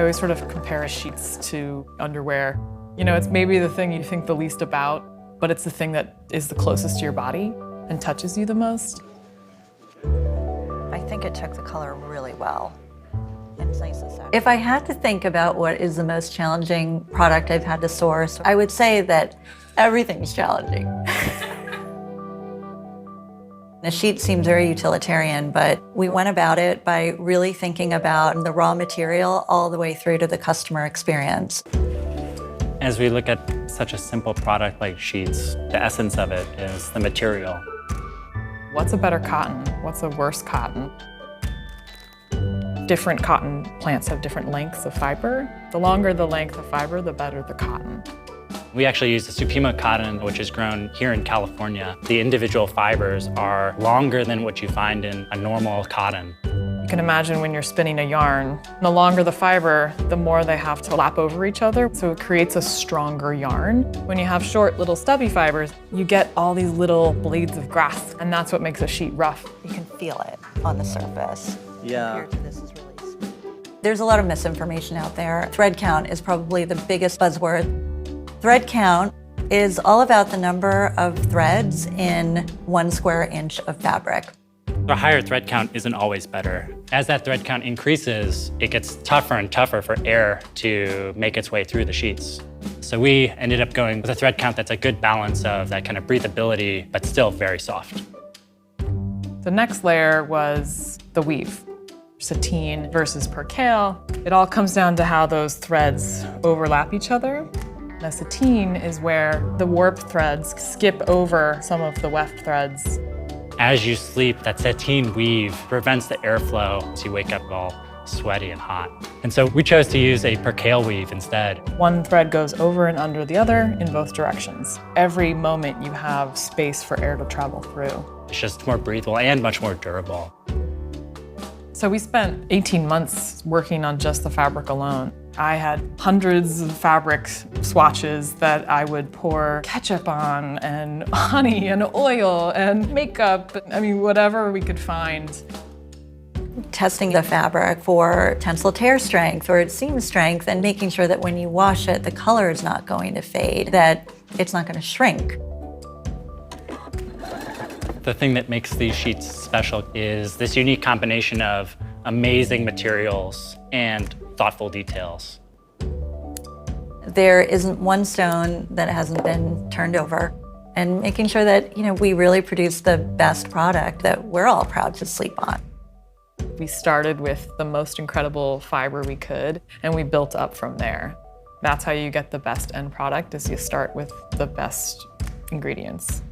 always sort of compare sheets to underwear. You know, it's maybe the thing you think the least about, but it's the thing that is the closest to your body and touches you the most. I think it took the color really well. If I had to think about what is the most challenging product I've had to source, I would say that everything's challenging. The sheet seems very utilitarian, but we went about it by really thinking about the raw material all the way through to the customer experience. As we look at such a simple product like sheets, the essence of it is the material. What's a better cotton? What's a worse cotton? Different cotton plants have different lengths of fiber. The longer the length of fiber, the better the cotton. We actually use the Supima cotton, which is grown here in California. The individual fibers are longer than what you find in a normal cotton. You can imagine when you're spinning a yarn, the longer the fiber, the more they have to lap over each other, so it creates a stronger yarn. When you have short, little stubby fibers, you get all these little blades of grass, and that's what makes a sheet rough. You can feel it on the surface. Yeah. This is really sweet. There's a lot of misinformation out there. Thread count is probably the biggest buzzword. Thread count is all about the number of threads in 1 square inch of fabric. A higher thread count isn't always better. As that thread count increases, it gets tougher and tougher for air to make its way through the sheets. So we ended up going with a thread count that's a good balance of that kind of breathability, but still very soft. The next layer was the weave. Sateen versus percale. It all comes down to how those threads overlap each other. Now, sateen is where the warp threads skip over some of the weft threads. As you sleep, that sateen weave prevents the airflow so you wake up all sweaty and hot. And so we chose to use a percale weave instead. One thread goes over and under the other in both directions. Every moment you have space for air to travel through. It's just more breathable and much more durable. So we spent 18 months working on just the fabric alone. I had hundreds of fabric swatches that I would pour ketchup on, and honey, and oil, and makeup. I mean, whatever we could find. Testing the fabric for tensile tear strength or its seam strength, and making sure that when you wash it, the color is not going to fade, that it's not going to shrink. The thing that makes these sheets special is this unique combination of amazing materials and thoughtful details. There isn't one stone that hasn't been turned over, and making sure that, you know, we really produce the best product that we're all proud to sleep on. We started with the most incredible fiber we could, and we built up from there. That's how you get the best end product, is you start with the best ingredients.